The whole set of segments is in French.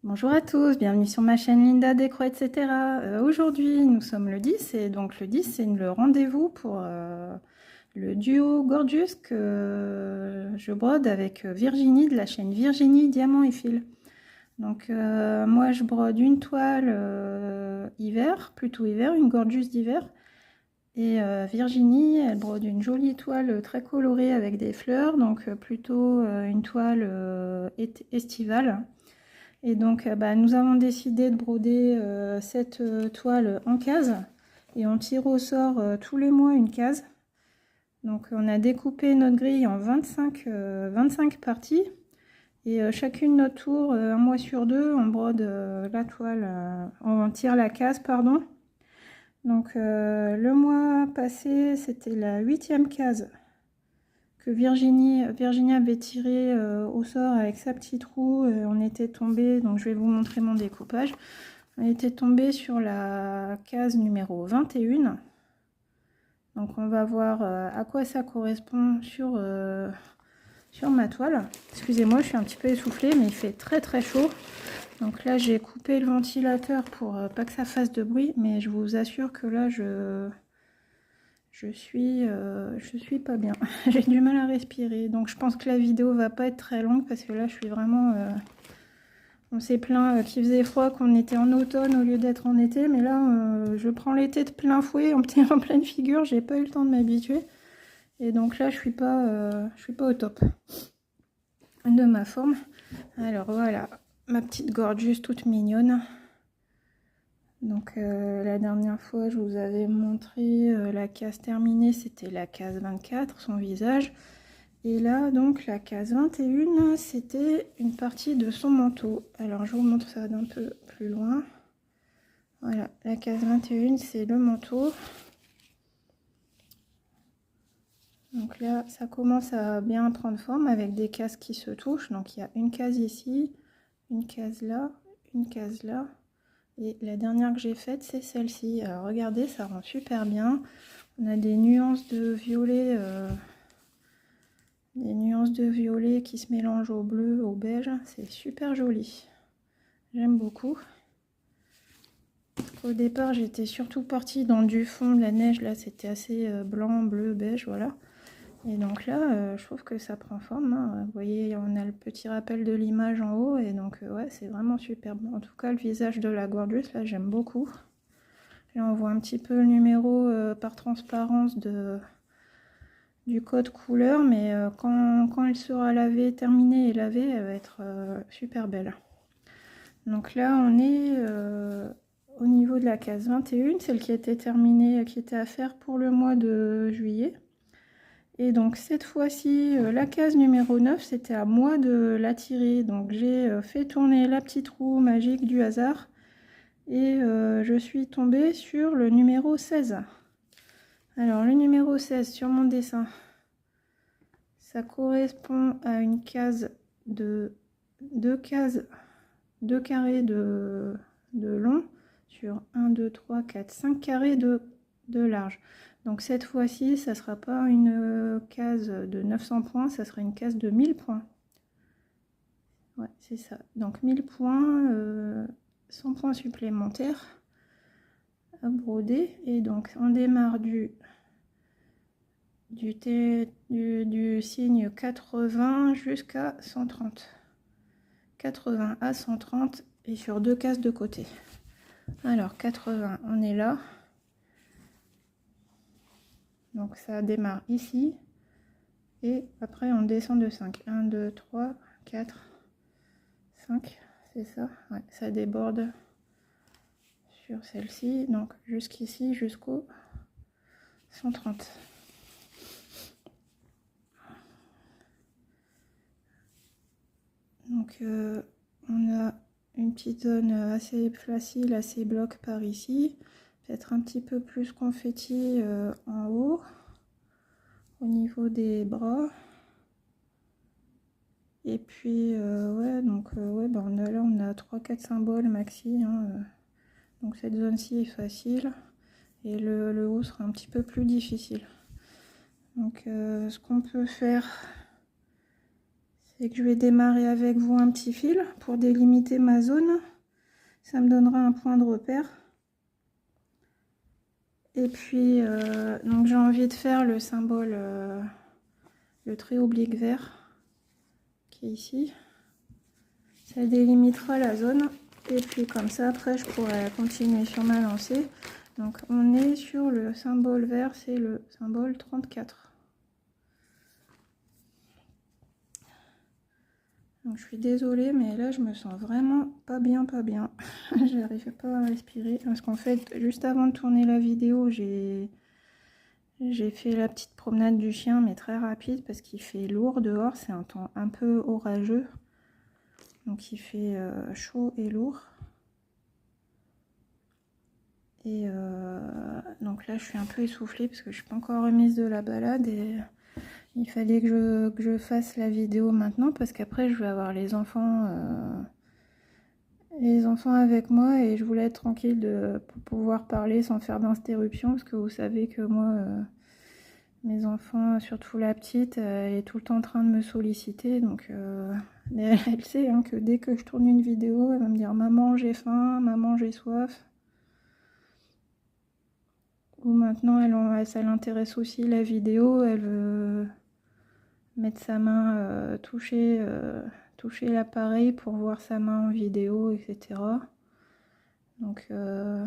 Bonjour à tous, bienvenue sur ma chaîne Linda Décro, etc. Aujourd'hui, nous sommes le 10 et donc le 10, c'est le rendez-vous pour le duo Gorgeous que je brode avec Virginie de la chaîne Virginie Diamant et Fil. Donc moi, je brode une toile hiver, plutôt hiver, une Gorgeous d'hiver. Et Virginie, elle brode une jolie toile très colorée avec des fleurs, donc plutôt une toile estivale. Et donc nous avons décidé de broder cette toile en case et on tire au sort tous les mois une case. Donc on a découpé notre grille en 25 parties et chacune notre tour, un mois sur deux, on brode la toile, on tire la case, pardon. Donc le mois passé, c'était la 8e case que Virginie avait tiré au sort avec sa petite roue. On était tombé, donc je vais vous montrer mon découpage. On était tombé sur la case numéro 21. Donc on va voir à quoi ça correspond sur ma toile. Excusez-moi, je suis un petit peu essoufflée, mais il fait très très chaud. Donc là j'ai coupé le ventilateur pour pas que ça fasse de bruit, mais je vous assure que là je suis pas bien. J'ai du mal à respirer. Donc je pense que la vidéo va pas être très longue parce que là je suis vraiment... on s'est plaint qu'il faisait froid, qu'on était en automne au lieu d'être en été. Mais là je prends l'été de plein fouet, en pleine figure. J'ai pas eu le temps de m'habituer. Et donc là je suis pas au top de ma forme. Alors voilà, ma petite Gorgeous toute mignonne. Donc la dernière fois je vous avais montré la case terminée, c'était la case 24, son visage. Et là donc la case 21, c'était une partie de son manteau. Alors je vous montre ça d'un peu plus loin. Voilà, la case 21 c'est le manteau. Donc là ça commence à bien prendre forme avec des cases qui se touchent. Donc il y a une case ici, une case là, une case là. Et la dernière que j'ai faite, c'est celle-ci. Alors regardez, ça rend super bien. On a des nuances de violet, qui se mélangent au bleu, au beige. C'est super joli. J'aime beaucoup. Au départ, j'étais surtout partie dans du fond de la neige. Là, c'était assez blanc, bleu, beige, voilà. Et donc là, je trouve que ça prend forme, hein. Vous voyez, on a le petit rappel de l'image en haut. Et donc, ouais, c'est vraiment superbe. En tout cas, le visage de la Gorgeous, là, j'aime beaucoup. Là, on voit un petit peu le numéro par transparence du code couleur. Mais quand elle sera lavée, terminée et lavée, elle va être super belle. Donc là, on est au niveau de la case 21, celle qui était terminée, qui était à faire pour le mois de juillet. Et donc cette fois-ci, la case numéro 9, c'était à moi de la tirer. Donc j'ai fait tourner la petite roue magique du hasard. Et je suis tombée sur le numéro 16. Alors le numéro 16 sur mon dessin, ça correspond à une case de deux carrés de long sur 1, 2, 3, 4, 5 carrés de large. Donc cette fois-ci, ça ne sera pas une case de 900 points, ça sera une case de 1000 points. Ouais, c'est ça. Donc 1000 points, 100 points supplémentaires à broder. Et donc on démarre du signe 80 jusqu'à 130. 80 à 130 et sur deux cases de côté. Alors 80, on est là. Donc ça démarre ici. Et après on descend de 5. 1, 2, 3, 4, 5. C'est ça. Ouais, ça déborde sur celle-ci. Donc jusqu'ici, jusqu'au 130. Donc on a une petite zone assez facile, assez bloc par ici. Peut-être un petit peu plus confetti en haut, au niveau des bras. Et puis ouais, donc ouais, bah on a 3-4 symboles maxi, hein, donc cette zone-ci est facile. Et le haut sera un petit peu plus difficile. Donc ce qu'on peut faire, c'est que je vais démarrer avec vous un petit fil pour délimiter ma zone. Ça me donnera un point de repère. Et puis, donc j'ai envie de faire le symbole, le trait oblique vert qui est ici. Ça délimitera la zone. Et puis comme ça, après, je pourrai continuer sur ma lancée. Donc on est sur le symbole vert, c'est le symbole 34. Donc je suis désolée, mais là je me sens vraiment pas bien, pas bien. J'arrive pas à respirer. Parce qu'en fait, juste avant de tourner la vidéo, j'ai fait la petite promenade du chien, mais très rapide parce qu'il fait lourd dehors. C'est un temps un peu orageux. Donc il fait chaud et lourd. Et donc là je suis un peu essoufflée parce que je suis pas encore remise de la balade et il fallait que je fasse la vidéo maintenant parce qu'après je vais avoir les enfants avec moi et je voulais être tranquille pour pouvoir parler sans faire d'interruption parce que vous savez que moi mes enfants, surtout la petite, elle est tout le temps en train de me solliciter donc elle sait hein, que dès que je tourne une vidéo elle va me dire maman j'ai faim, maman j'ai soif. Ou maintenant, ça l'intéresse aussi la vidéo, elle veut mettre sa main, toucher l'appareil pour voir sa main en vidéo, etc. Donc, je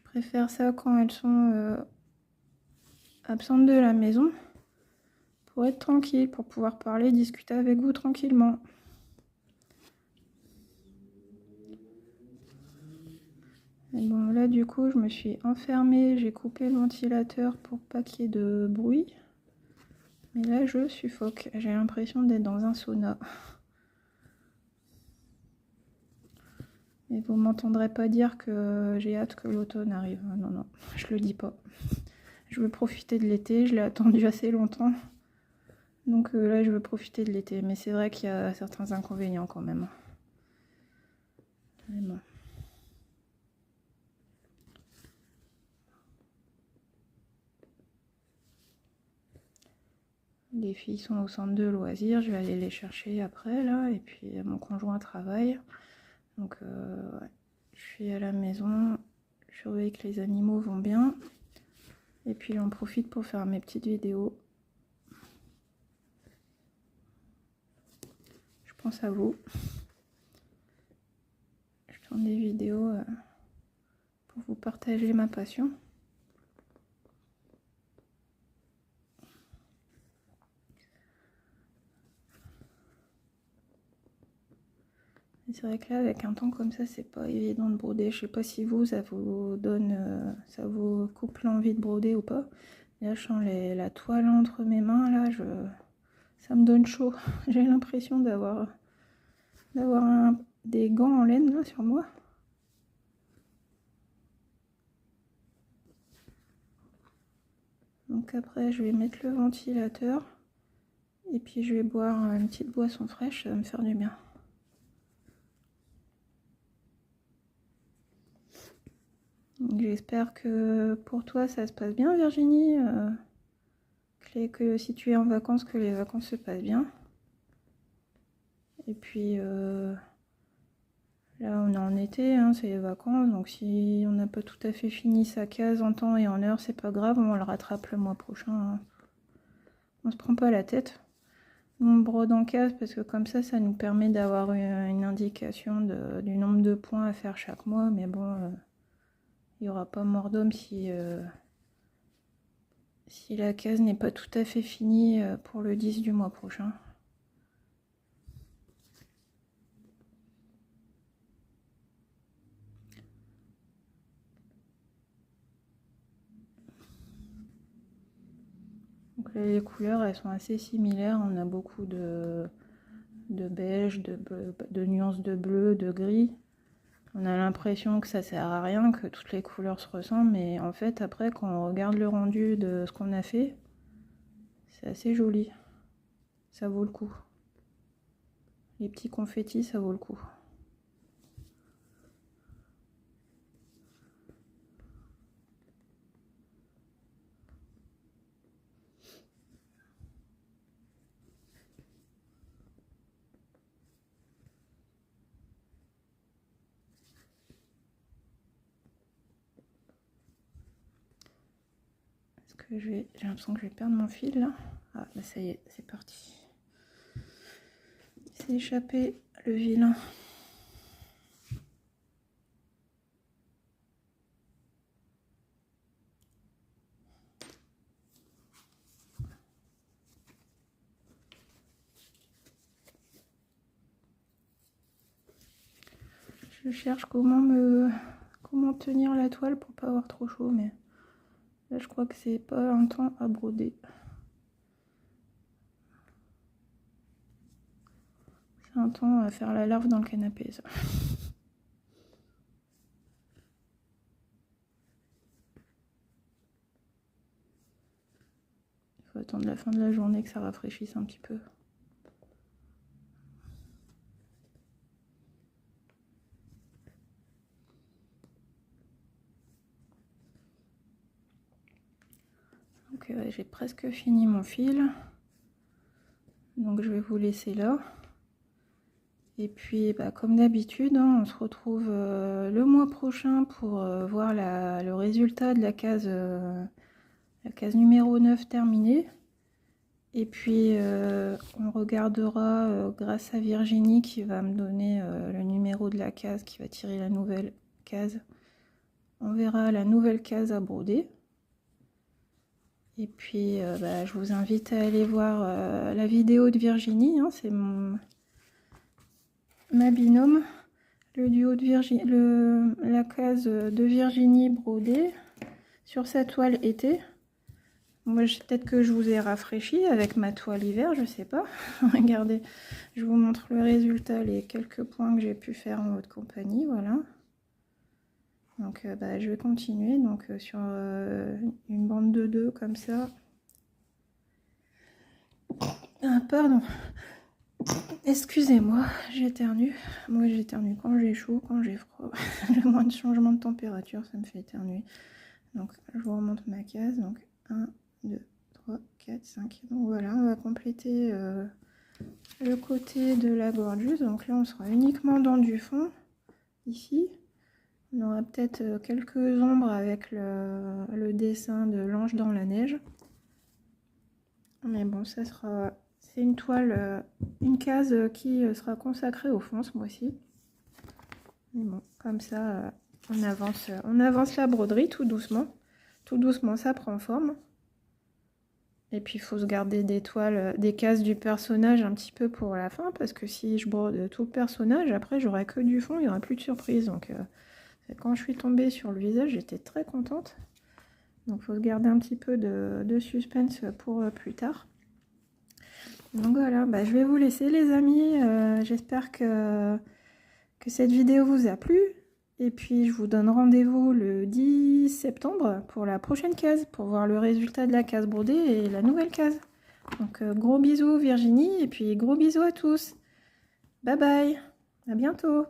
préfère ça quand elles sont absentes de la maison, pour être tranquille, pour pouvoir parler, discuter avec vous tranquillement. Et bon, là, du coup, je me suis enfermée, j'ai coupé le ventilateur pour pas qu'il y ait de bruit. Mais là, je suffoque. J'ai l'impression d'être dans un sauna. Et vous m'entendrez pas dire que j'ai hâte que l'automne arrive. Non, non, je le dis pas. Je veux profiter de l'été, je l'ai attendu assez longtemps. Donc là, je veux profiter de l'été. Mais c'est vrai qu'il y a certains inconvénients quand même. Mais bon. Les filles sont au centre de loisirs, je vais aller les chercher après là. Et puis mon conjoint travaille. Donc ouais. Je suis à la maison, je surveille que les animaux vont bien. Et puis j'en profite pour faire mes petites vidéos. Je pense à vous. Je tourne des vidéos pour vous partager ma passion. C'est vrai que là, avec un temps comme ça, c'est pas évident de broder. Je sais pas si vous, ça vous donne, ça vous coupe l'envie de broder ou pas. Là, je sens la toile entre mes mains, là, ça me donne chaud. J'ai l'impression d'avoir des gants en laine là sur moi. Donc après, je vais mettre le ventilateur et puis je vais boire une petite boisson fraîche, ça va me faire du bien. J'espère que pour toi ça se passe bien, Virginie, que si tu es en vacances, que les vacances se passent bien. Et puis là on est en été, hein, c'est les vacances, donc si on n'a pas tout à fait fini sa case en temps et en heure, c'est pas grave, on le rattrape le mois prochain. Hein. On se prend pas la tête. On brode en case parce que comme ça nous permet d'avoir une indication du nombre de points à faire chaque mois, mais bon, il n'y aura pas mort d'homme si la case n'est pas tout à fait finie pour le 10 du mois prochain. Donc là, les couleurs, elles sont assez similaires. On a beaucoup de beige, de nuances de bleu, de gris. On a l'impression que ça sert à rien, que toutes les couleurs se ressemblent, mais en fait, après, quand on regarde le rendu de ce qu'on a fait, c'est assez joli. Ça vaut le coup. Les petits confettis, ça vaut le coup. j'ai l'impression que je vais perdre mon fil là. Ah bah ça y est, c'est parti. Il s'est échappé le vilain. Je cherche comment tenir la toile pour pas avoir trop chaud, mais là je crois que c'est pas un temps à broder. C'est un temps à faire la larve dans le canapé, ça. Il faut attendre la fin de la journée que ça rafraîchisse un petit peu. Donc j'ai presque fini mon fil. Donc je vais vous laisser là. Et puis bah, comme d'habitude, hein, on se retrouve le mois prochain pour voir le résultat de la case numéro 9 terminée. Et puis on regardera grâce à Virginie qui va me donner le numéro de la case, qui va tirer la nouvelle case. On verra la nouvelle case à broder. Et puis bah, je vous invite à aller voir la vidéo de Virginie, hein, c'est ma binôme, le duo de Virginie, la case de Virginie brodée sur sa toile été. Moi, peut-être que je vous ai rafraîchi avec ma toile hiver, je sais pas. Regardez, je vous montre le résultat, les quelques points que j'ai pu faire en votre compagnie, voilà. Donc, bah, je vais continuer donc sur une bande de 2 comme ça. Ah, pardon. Excusez-moi, j'éternue. Moi, j'éternue quand j'ai chaud, quand j'ai froid. Le moins de changement de température, ça me fait éternuer. Donc, je vous remonte ma case. Donc, 1, 2, 3, 4, 5. Donc, voilà, on va compléter le côté de la gorgeuse. Donc là, on sera uniquement dans du fond, ici. On aura peut-être quelques ombres avec le dessin de l'ange dans la neige. Mais bon, ça sera... C'est une toile, une case qui sera consacrée au fond ce mois-ci. Mais bon, comme ça, on avance la broderie tout doucement. Tout doucement, ça prend forme. Et puis, il faut se garder des toiles, des cases du personnage un petit peu pour la fin. Parce que si je brode tout le personnage, après, j'aurai que du fond, il n'y aura plus de surprise. Donc, quand je suis tombée sur le visage, j'étais très contente. Donc, il faut se garder un petit peu de suspense pour plus tard. Donc voilà, bah, je vais vous laisser les amis, j'espère que cette vidéo vous a plu. Et puis je vous donne rendez-vous le 10 septembre pour la prochaine case, pour voir le résultat de la case brodée et la nouvelle case. Donc gros bisous Virginie et puis gros bisous à tous. Bye bye, à bientôt.